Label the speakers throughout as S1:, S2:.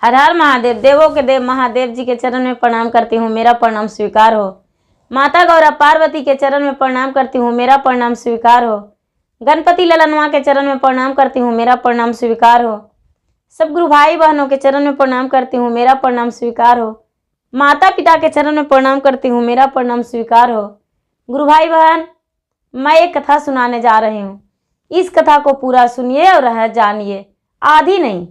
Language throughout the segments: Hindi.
S1: हर हर महादेव। देवों के देव महादेव जी के चरण में प्रणाम करती हूँ, मेरा प्रणाम स्वीकार हो। माता गौरा पार्वती के चरण में प्रणाम करती हूँ, मेरा प्रणाम स्वीकार हो। गणपति ललनवा के चरण में प्रणाम करती हूँ, मेरा प्रणाम स्वीकार हो। सब गुरु भाई बहनों के चरण में प्रणाम करती हूँ, मेरा प्रणाम स्वीकार हो। माता पिता के चरण में प्रणाम करती हूँ, मेरा प्रणाम स्वीकार हो। गुरु भाई बहन, मैं एक कथा सुनाने जा रही हूँ। इस कथा को पूरा सुनिए और रह जानिए। आधी नहीं,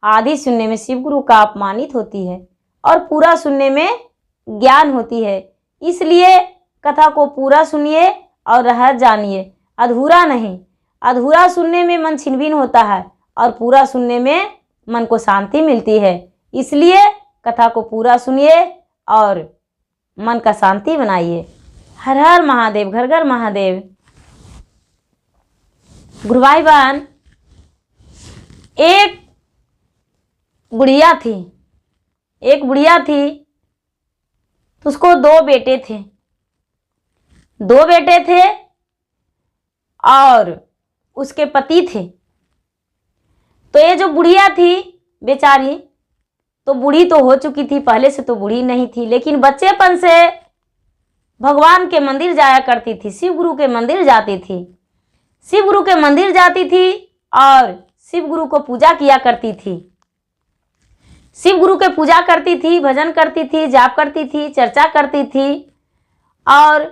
S1: आधी सुनने में शिव गुरु का अपमानित होती है और पूरा सुनने में ज्ञान होती है। इसलिए कथा को पूरा सुनिए और रह जानिए, अधूरा नहीं। अधूरा सुनने में मन छिनभिन होता है और पूरा सुनने में मन को शांति मिलती है। इसलिए कथा को पूरा सुनिए और मन का शांति बनाइए। हर हर महादेव, घर घर महादेव। गुरु भाई बहन, एक बुढ़िया थी। एक बुढ़िया थी तो उसको दो बेटे थे। दो बेटे थे और उसके पति थे। तो ये जो बुढ़िया थी बेचारी, तो बूढ़ी तो हो चुकी थी, पहले से तो बूढ़ी नहीं थी, लेकिन बच्चेपन से भगवान के मंदिर जाया करती थी, शिव गुरु के मंदिर जाती थी। शिव गुरु के मंदिर जाती थी और शिव गुरु को पूजा किया करती थी। शिव गुरु के पूजा करती थी, भजन करती थी, जाप करती थी, चर्चा करती थी और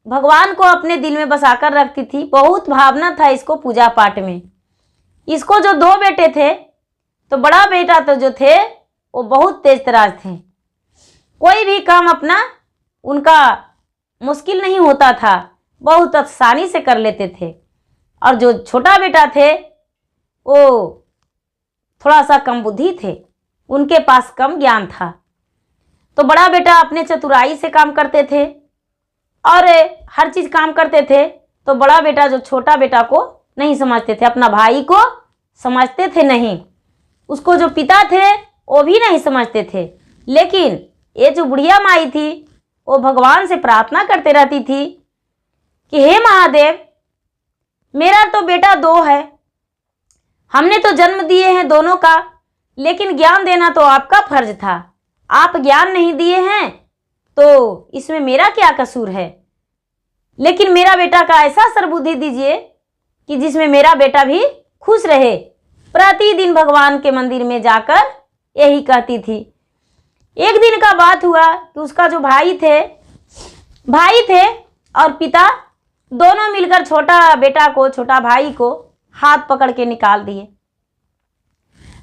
S1: भगवान को अपने दिल में बसाकर रखती थी। बहुत भावना था इसको पूजा पाठ में। इसको जो दो बेटे थे, तो बड़ा बेटा तो जो थे वो बहुत तेज तराज थे। कोई भी काम अपना उनका मुश्किल नहीं होता था, बहुत आसानी से कर लेते थे। और जो छोटा बेटा थे वो थोड़ा सा कम बुद्धि थे, उनके पास कम ज्ञान था। तो बड़ा बेटा अपने चतुराई से काम करते थे और हर चीज़ काम करते थे। तो बड़ा बेटा जो छोटा बेटा को नहीं समझते थे, अपना भाई को समझते थे नहीं, उसको जो पिता थे वो भी नहीं समझते थे। लेकिन ये जो बुढ़िया माई थी वो भगवान से प्रार्थना करते रहती थी कि हे महादेव, मेरा तो बेटा दो है, हमने तो जन्म दिए हैं दोनों का, लेकिन ज्ञान देना तो आपका फर्ज था। आप ज्ञान नहीं दिए हैं तो इसमें मेरा क्या कसूर है। लेकिन मेरा बेटा का ऐसा सरबुद्धि दीजिए कि जिसमें मेरा बेटा भी खुश रहे। प्रतिदिन भगवान के मंदिर में जाकर यही कहती थी। एक दिन का बात हुआ कि उसका जो भाई थे और पिता दोनों मिलकर छोटा बेटा को, छोटा भाई को हाथ पकड़ के निकाल दिए।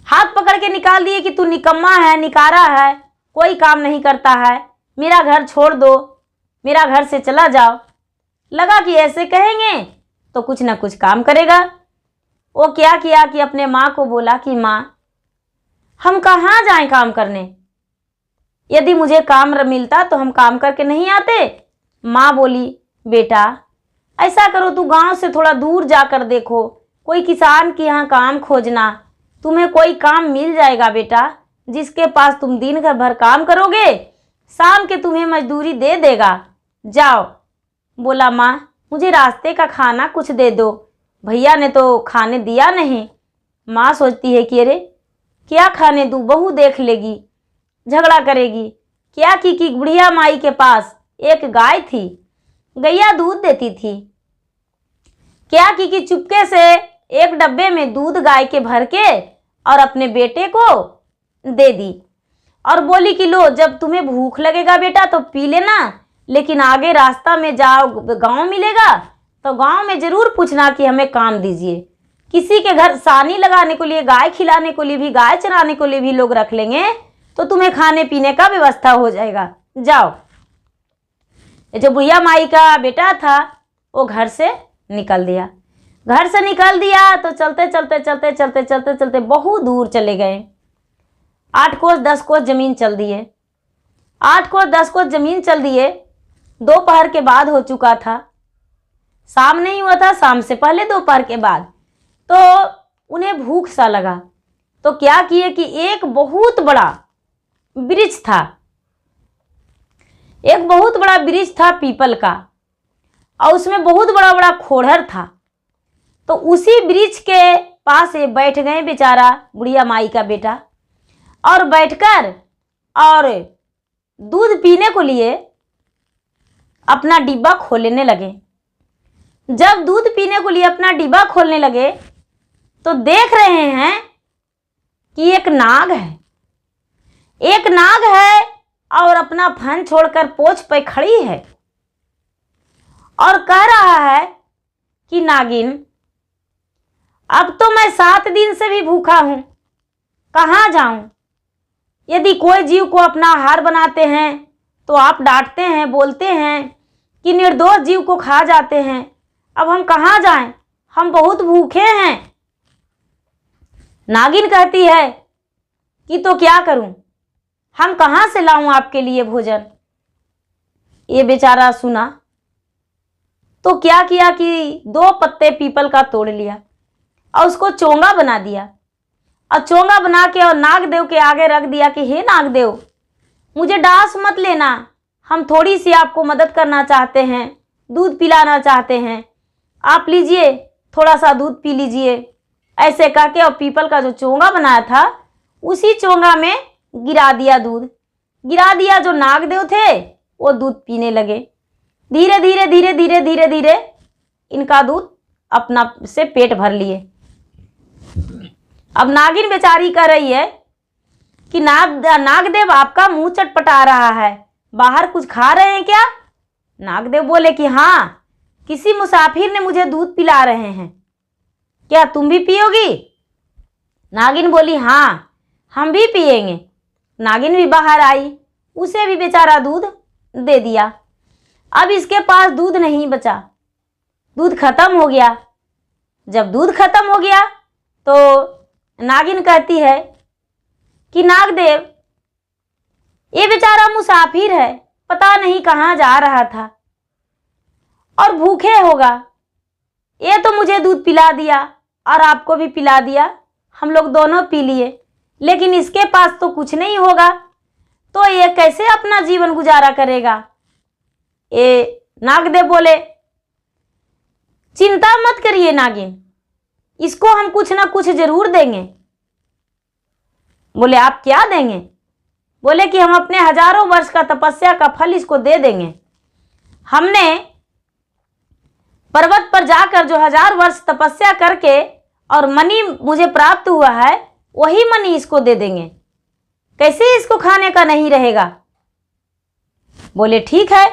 S1: हाथ पकड़ के निकाल दिए कि तू निकम्मा है, निकारा है, कोई काम नहीं करता है, मेरा घर छोड़ दो, मेरा घर से चला जाओ। लगा कि ऐसे कहेंगे तो कुछ ना कुछ काम करेगा। वो क्या किया कि अपने माँ को बोला कि माँ, हम कहाँ जाएं काम करने, यदि मुझे काम मिलता तो हम काम करके नहीं आते। माँ बोली, बेटा ऐसा करो, तू गांव से थोड़ा दूर जाकर देखो, कोई किसान के यहाँ काम खोजना, तुम्हें कोई काम मिल जाएगा बेटा, जिसके पास तुम दिन भर काम करोगे, शाम के तुम्हें मजदूरी दे देगा, जाओ। बोला, माँ मुझे रास्ते का खाना कुछ दे दो, भैया ने तो खाने दिया नहीं। माँ सोचती है कि अरे क्या खाने दूँ, बहू देख लेगी, झगड़ा करेगी। क्या की बुढ़िया माई के पास एक गाय थी, गैया दूध देती थी। क्या की चुपके से एक डब्बे में दूध गाय के भर के और अपने बेटे को दे दी और बोली कि लो, जब तुम्हें भूख लगेगा बेटा तो पी लेना, लेकिन आगे रास्ता में जाओ, गांव मिलेगा तो गांव में जरूर पूछना कि हमें काम दीजिए। किसी के घर सानी लगाने को लिए, गाय खिलाने को लिए भी, गाय चराने को लिए भी लोग रख लेंगे, तो तुम्हें खाने पीने का व्यवस्था हो जाएगा, जाओ। जो बुढ़िया माई का बेटा था वो घर से निकल दिया। घर से निकल दिया तो चलते बहुत दूर चले गए। 8 कोस 10 कोस जमीन चल दिए। 8 कोस 10 कोस जमीन चल दिए। दोपहर के बाद हो चुका था, शाम नहीं हुआ था, शाम से पहले दोपहर के बाद। तो उन्हें भूख सा लगा, तो क्या किए कि एक बहुत बड़ा वृक्ष था, एक बहुत बड़ा वृक्ष था पीपल का, और उसमें बहुत बड़ा बड़ा खोड़र था। तो उसी वृक्ष के पास बैठ गए बेचारा बुढ़िया माई का बेटा और बैठकर और दूध पीने को लिए अपना डिब्बा खोलने लगे। जब दूध पीने को लिए अपना डिब्बा खोलने लगे तो देख रहे हैं कि एक नाग है। एक नाग है और अपना फन छोड़कर पोछ पे खड़ी है और कह रहा है कि नागिन, अब तो मैं 7 दिन से भी भूखा हूं, कहाँ जाऊं? यदि कोई जीव को अपना आहार बनाते हैं तो आप डांटते हैं, बोलते हैं कि निर्दोष जीव को खा जाते हैं। अब हम कहाँ जाएं? हम बहुत भूखे हैं। नागिन कहती है कि तो क्या करूं, हम कहाँ से लाऊं आपके लिए भोजन? ये बेचारा सुना तो क्या किया कि 2 पत्ते पीपल का तोड़ लिया और उसको चोंगा बना दिया और चोंगा बना के और नागदेव के आगे रख दिया कि हे नागदेव, मुझे डांस मत लेना, हम थोड़ी सी आपको मदद करना चाहते हैं, दूध पिलाना चाहते हैं, आप लीजिए, थोड़ा सा दूध पी लीजिए। ऐसे कह के और पीपल का जो चोंगा बनाया था उसी चोंगा में गिरा दिया दूध, गिरा दिया। जो नागदेव थे वो दूध पीने लगे। धीरे धीरे धीरे धीरे धीरे धीरे इनका दूध अपना से पेट भर लिए। अब नागिन बेचारी कह रही है कि नागदेव, आपका मुंह चटपटा रहा है, बाहर कुछ खा रहे हैं क्या? नागदेव बोले कि हाँ, किसी मुसाफिर ने मुझे दूध पिला रहे हैं, क्या तुम भी पियोगी? नागिन बोली हाँ, हम भी पिएंगे। नागिन भी बाहर आई, उसे भी बेचारा दूध दे दिया। अब इसके पास दूध नहीं बचा, दूध खत्म हो गया। जब दूध खत्म हो गया तो नागिन कहती है कि नागदेव, ये बेचारा मुसाफिर है, पता नहीं कहाँ जा रहा था और भूखे होगा, ये तो मुझे दूध पिला दिया और आपको भी पिला दिया, हम लोग दोनों पी लिए, लेकिन इसके पास तो कुछ नहीं होगा, तो ये कैसे अपना जीवन गुजारा करेगा? ये नागदेव बोले चिंता मत करिए नागिन, इसको हम कुछ ना कुछ जरूर देंगे। बोले आप क्या देंगे? बोले कि हम अपने हजारों वर्ष का तपस्या का फल इसको दे देंगे। हमने पर्वत पर जाकर जो 1000 वर्ष तपस्या करके और मणि मुझे प्राप्त हुआ है, वही मणि इसको दे देंगे, कैसे इसको खाने का नहीं रहेगा? बोले ठीक है।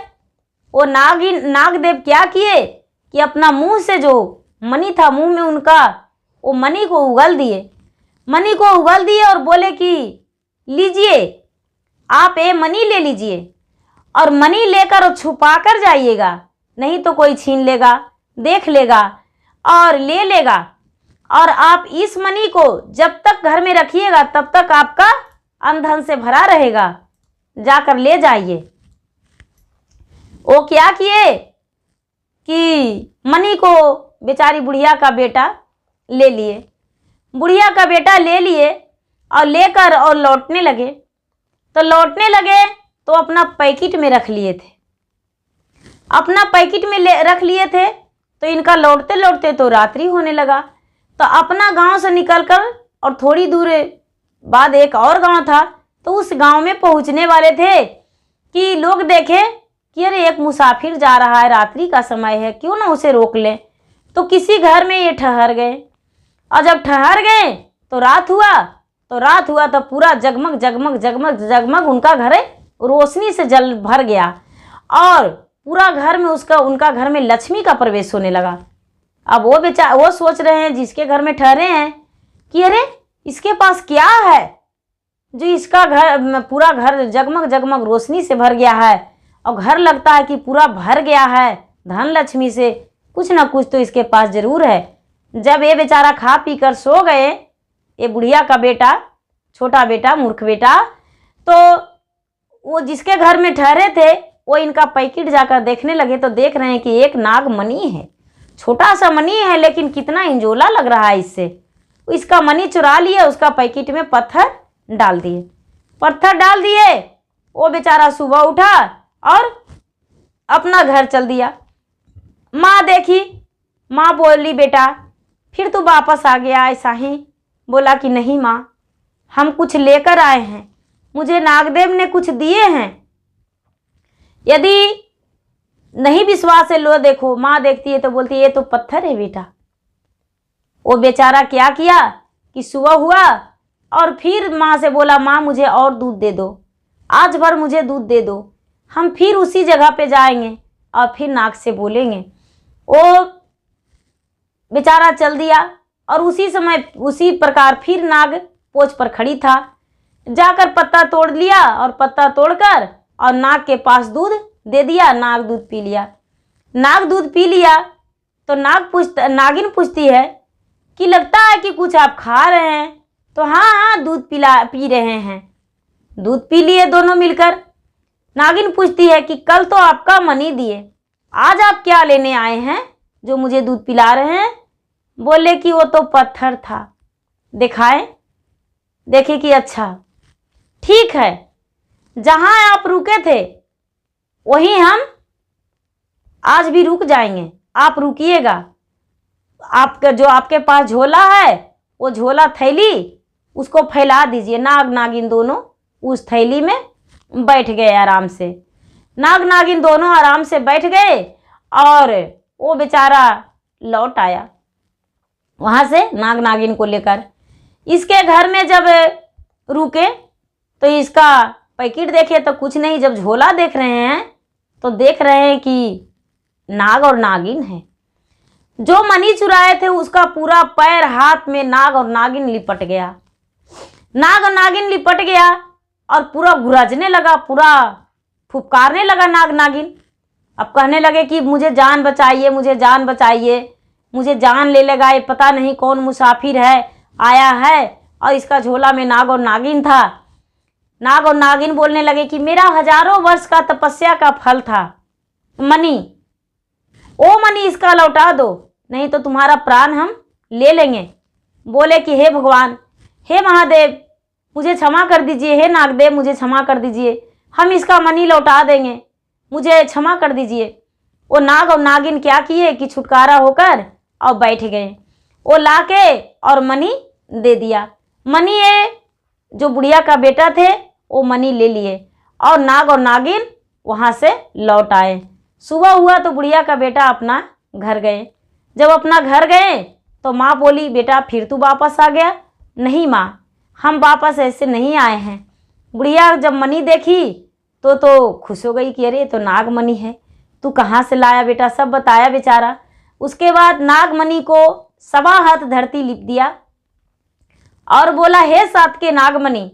S1: वो नागदेव क्या किए कि अपना मुंह से जो मणि था मुंह में उनका, वो मणि को उगल दिए, मणि को उगल दिए और बोले कि लीजिए, आप ये मणि ले लीजिए और मणि लेकर छुपा कर जाइएगा, नहीं तो कोई छीन लेगा, देख लेगा और ले लेगा। और आप इस मणि को जब तक घर में रखिएगा तब तक आपका अन्न से भरा रहेगा, जाकर ले जाइए। वो क्या किए कि मणि को बेचारी बुढ़िया का बेटा ले लिए, बुढ़िया का बेटा ले लिए और लेकर और लौटने लगे। तो लौटने लगे तो अपना पैकेट में रख लिए थे, अपना पैकेट में रख लिए थे। तो इनका लौटते लौटते तो रात्रि होने लगा। तो अपना गांव से निकलकर और थोड़ी दूर बाद एक और गांव था, तो उस गांव में पहुंचने वाले थे कि लोग देखे कि अरे एक मुसाफिर जा रहा है, रात्रि का समय है, क्यों ना उसे रोक लें। तो किसी घर में ये ठहर गए और जब ठहर गए तो रात हुआ तो पूरा जगमग जगमग जगमग जगमग उनका घर रोशनी से जल भर गया और पूरा घर में उनका घर में लक्ष्मी का प्रवेश होने लगा। अब वो सोच रहे हैं जिसके घर में ठहरे हैं कि अरे इसके पास क्या है जो इसका घर पूरा घर जगमग जगमग रोशनी से भर गया है और घर लगता है कि पूरा भर गया है धन लक्ष्मी से, कुछ ना कुछ तो इसके पास जरूर है। जब ये बेचारा खा पी कर सो गए, ये बुढ़िया का बेटा, छोटा बेटा, मूर्ख बेटा, तो वो जिसके घर में ठहरे थे वो इनका पैकेट जाकर देखने लगे तो देख रहे हैं कि एक नाग मणि है, छोटा सा मणि है लेकिन कितना इंजोला लग रहा है इससे। इसका मणि चुरा लिए, उसका पैकेट में पत्थर डाल दिए। वो बेचारा सुबह उठा और अपना घर चल दिया। माँ देखी, माँ बोली बेटा फिर तू वापस आ गया ऐसा ही? बोला कि नहीं माँ, हम कुछ लेकर आए हैं, मुझे नागदेव ने कुछ दिए हैं। यदि नहीं विश्वास है, लो देखो। माँ देखती है तो बोलती है ये तो पत्थर है बेटा। वो बेचारा क्या किया कि सुबह हुआ और फिर माँ से बोला, माँ मुझे और दूध दे दो, आज भर मुझे दूध दे दो। हम फिर उसी जगह पे जाएंगे और फिर नाग से बोलेंगे। वो बेचारा चल दिया और उसी समय उसी प्रकार फिर नाग पोछ पर खड़ी था। जाकर पत्ता तोड़ लिया और पत्ता तोड़कर और नाग के पास दूध दे दिया। नाग दूध पी लिया। नाग दूध पी लिया तो नागिन पूछती है कि लगता है कि कुछ आप खा रहे हैं। तो हाँ हाँ दूध पी रहे हैं। दूध पी लिए दोनों मिलकर। नागिन पूछती है कि कल तो आपका मनी दिए, आज आप क्या लेने आए हैं जो मुझे दूध पिला रहे हैं। बोले कि वो तो पत्थर था। दिखाए, देखे कि अच्छा ठीक है, जहां आप रुके थे वहीं हम आज भी रुक जाएंगे, आप रुकिएगा। आपका जो आपके पास झोला है वो झोला थैली उसको फैला दीजिए। नाग नागिन दोनों उस थैली में बैठ गए आराम से। नाग नागिन दोनों आराम से बैठ गए और वो बेचारा लौट आया वहां से नाग नागिन को लेकर। इसके घर में जब रुके तो इसका पैकेट देखे तो कुछ नहीं। जब झोला देख रहे हैं तो देख रहे हैं कि नाग और नागिन है। जो मनी चुराए थे उसका पूरा पैर हाथ में नाग और नागिन लिपट गया। नाग और नागिन लिपट गया और पूरा गुरजने लगा, पूरा फुफकारने लगा नाग नागिन। अब कहने लगे कि मुझे जान बचाइए, मुझे जान बचाइए, मुझे जान ले लेगा, ये पता नहीं कौन मुसाफिर है आया है। और इसका झोला में नाग और नागिन था। नाग और नागिन बोलने लगे कि मेरा हजारों वर्ष का तपस्या का फल था मनी, ओ मनी इसका लौटा दो, नहीं तो तुम्हारा प्राण हम ले लेंगे। बोले कि हे भगवान, हे महादेव मुझे क्षमा कर दीजिए, हे नागदेव मुझे क्षमा कर दीजिए, हम इसका मनी लौटा देंगे, मुझे क्षमा कर दीजिए। वो नाग और नागिन क्या किए कि छुटकारा होकर और बैठ गए। वो लाके और मनी दे दिया। मनी ये जो बुढ़िया का बेटा थे वो मनी ले लिए और नागिन वहाँ से लौट आए। सुबह हुआ तो बुढ़िया का बेटा अपना घर गए। जब अपना घर गए तो माँ बोली, बेटा फिर तू वापस आ गया। नहीं माँ, हम वापस ऐसे नहीं आए हैं। बुढ़िया जब मनी देखी तो खुश हो गई कि अरे तो नाग मनी है, तू कहाँ से लाया बेटा, सब बताया बेचारा। उसके बाद नाग मनी को 1.25 हाथ धरती लिप दिया और बोला, हे सात के नागमणि,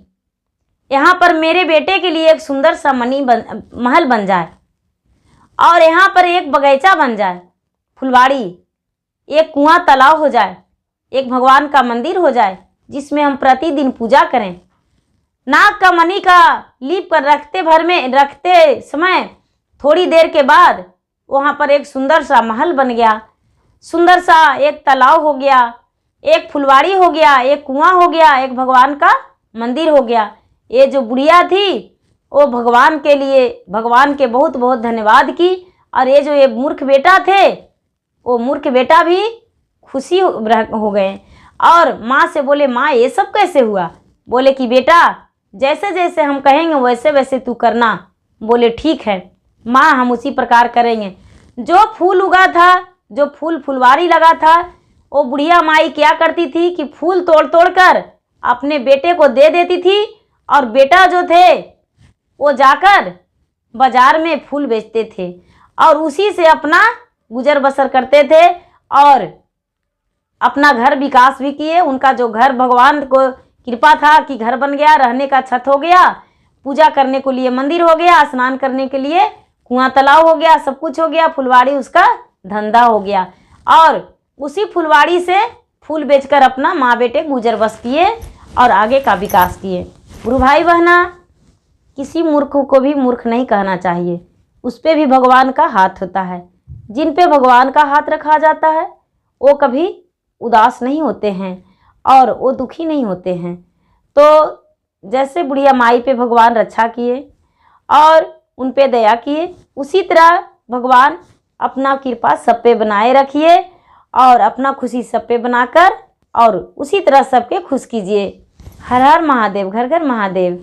S1: यहाँ पर मेरे बेटे के लिए एक सुंदर सा महल बन जाए और यहाँ पर एक बगीचा बन जाए, फुलवाड़ी, एक कुआं तालाब हो जाए, एक भगवान का मंदिर हो जाए जिसमें हम प्रतिदिन पूजा करें। नाग का मणि का लीप पर रखते समय थोड़ी देर के बाद वहाँ पर एक सुंदर सा महल बन गया, सुंदर सा एक तालाब हो गया, एक फुलवाड़ी हो गया, एक कुआं हो गया, एक भगवान का मंदिर हो गया। ये जो बुढ़िया थी वो भगवान के लिए भगवान के बहुत बहुत धन्यवाद की और ये मूर्ख बेटा थे वो मूर्ख बेटा भी खुशी हो गए और माँ से बोले, माँ ये सब कैसे हुआ। बोले कि बेटा जैसे जैसे हम कहेंगे वैसे वैसे तू करना। बोले ठीक है माँ, हम उसी प्रकार करेंगे। जो फूल उगा था, जो फुलवाड़ी लगा था, वो बुढ़िया माई क्या करती थी कि फूल तोड़ तोड़ कर अपने बेटे को दे देती थी और बेटा जो थे वो जाकर बाजार में फूल बेचते थे और उसी से अपना गुजर बसर करते थे और अपना घर विकास भी किए। उनका जो घर भगवान को कृपा था कि घर बन गया, रहने का छत हो गया, पूजा करने के लिए मंदिर हो गया, स्नान करने के लिए कुआं तालाब हो गया, सब कुछ हो गया, फुलवाड़ी उसका धंधा हो गया और उसी फुलवाड़ी से फूल बेचकर अपना माँ बेटे गुजर बस किए और आगे का विकास किए। गुरु भाई बहना, किसी मूर्ख को भी मूर्ख नहीं कहना चाहिए, उस पर भी भगवान का हाथ होता है। जिन पे भगवान का हाथ रखा जाता है वो कभी उदास नहीं होते हैं और वो दुखी नहीं होते हैं। तो जैसे बुढ़िया माई पे भगवान रक्षा किए और उन पे दया किए, उसी तरह भगवान अपना कृपा सब पे बनाए रखिए और अपना खुशी सब पे बनाकर और उसी तरह सबके खुश कीजिए। हर हर महादेव, घर घर महादेव।